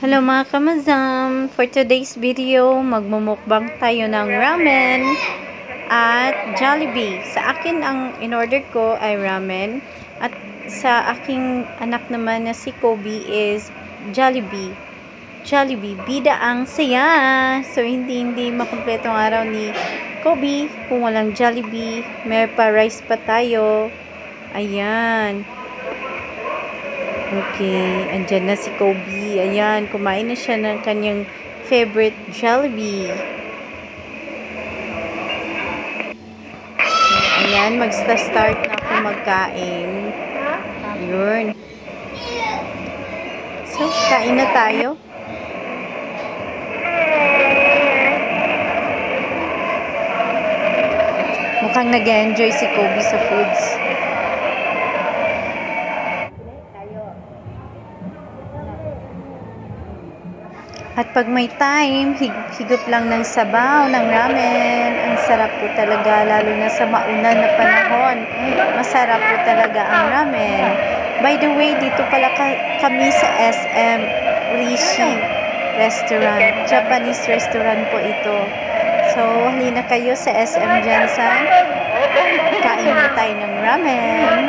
Hello mga kamazam! For today's video, magmumukbang tayo ng ramen at Jollibee. Sa akin, ang in-order ko ay ramen at sa aking anak naman na si Kobe is Jollibee. Jollibee, bida ang saya! So, hindi makumpletong araw ni Kobe kung walang Jollibee. May pa rice pa tayo. Ayan. Okay, andyan na si Kobe. Ayan, kumain na siya ng kanyang favorite Jollibee. Ayan, magsta-start na ako magkain. Ayun. So, kain na tayo. Mukhang nag-enjoy si Kobe sa foods. At pag may time, higop lang ng sabaw, ng ramen. Ang sarap po talaga, lalo na sa maulan na panahon. Masarap po talaga ang ramen. By the way, dito pala kami sa SM Rishi Restaurant. Japanese restaurant po ito. So, halina kayo sa SM Jansan. Kain na tayo ng ramen.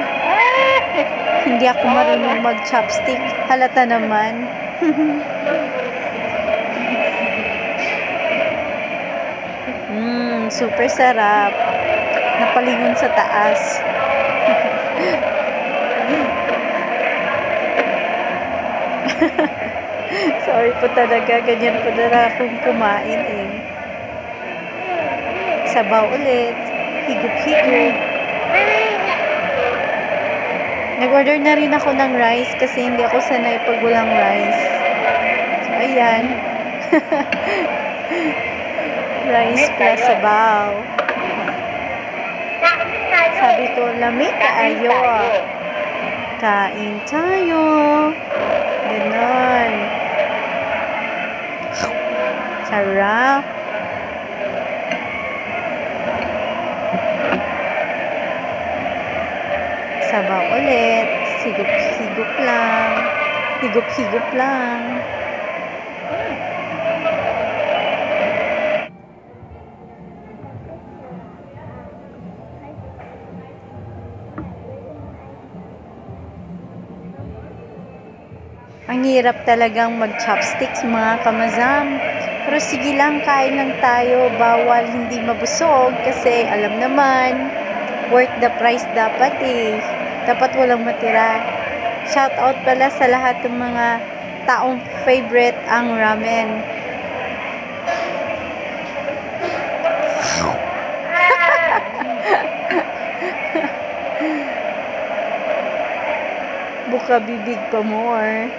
Hindi ako marunong mag-chopstick. Halata naman. Super sarap. Napalingon sa taas. Sorry po talaga. Ganyan po na akong kumain eh. Sabaw ulit. Higop-higop. Nag-order na rin ako ng rice kasi hindi ako sanay pag walang rice. So, ayan. Rice plus sabaw. Sabi ko, lamig kaayo. Kain tayo. Ganon. Sarap. Sabaw ulit. Higop-higop lang. Higop-higop lang. Ang hirap talagang mag-chopsticks mga kamazam. Pero sige lang, kain lang tayo. Bawal hindi mabusog kasi alam naman, worth the price dapat eh. Dapat walang matira. Shout out pala sa lahat ng mga taong favorite ang ramen. Buka bibig pa more.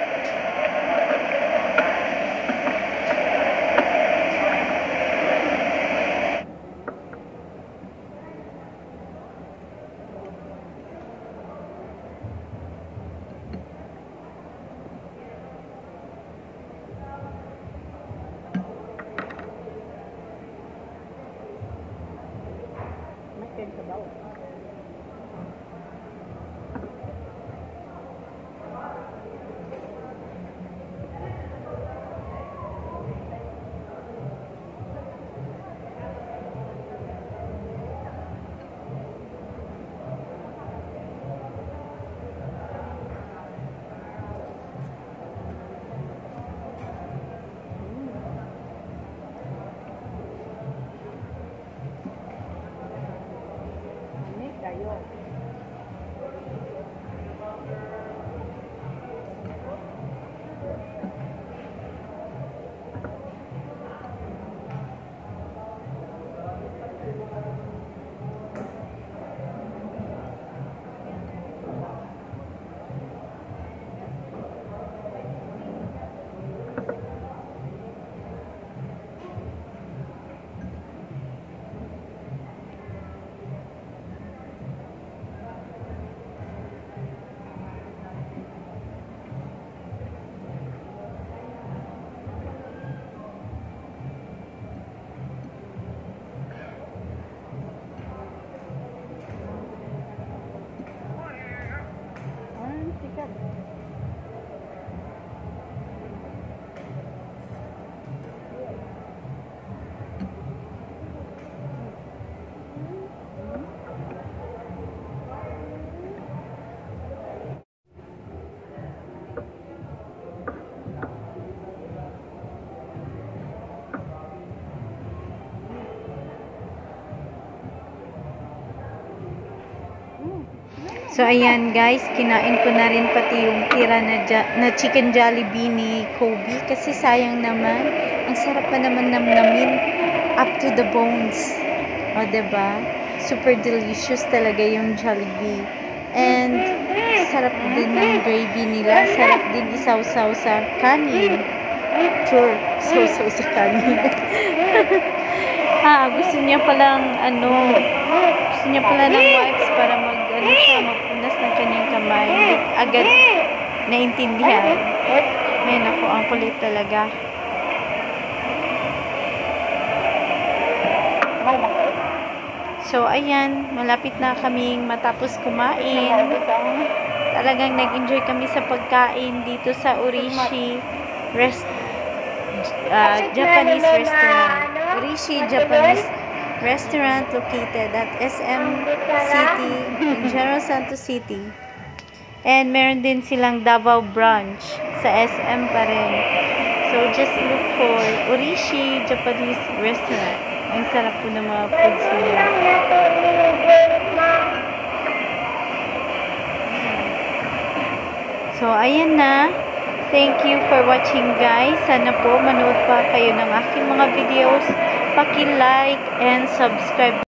So, ayan guys, kinain ko na rin pati yung tira na chicken Jollibee ni Kobe. Kasi sayang naman. Ang sarap pa naman namnamin up to the bones. O, diba? Super delicious talaga yung Jollibee. And, sarap din ng gravy nila. Sarap din isaw-saw sa kanin. Sure, saw-saw sa kanin. Gusto niya palang, gusto niya pala ng wipes para magpunas ng kanyang kamay. Agad naintindihan. May naku, ang kulit talaga. So, ayan, malapit na kaming matapos kumain. Talagang nag-enjoy kami sa pagkain dito sa Urishi Japanese restaurant. Urishi Japanese restaurant located at SM City in General Santos City. And meron din silang Davao branch sa SM pa rin. So, just look for Urishi Japanese restaurant. Ang sarap po ng mga foods nila. So, ayan na. Thank you for watching guys. Sana po manood pa kayo ng aking mga videos. Paki-like and subscribe.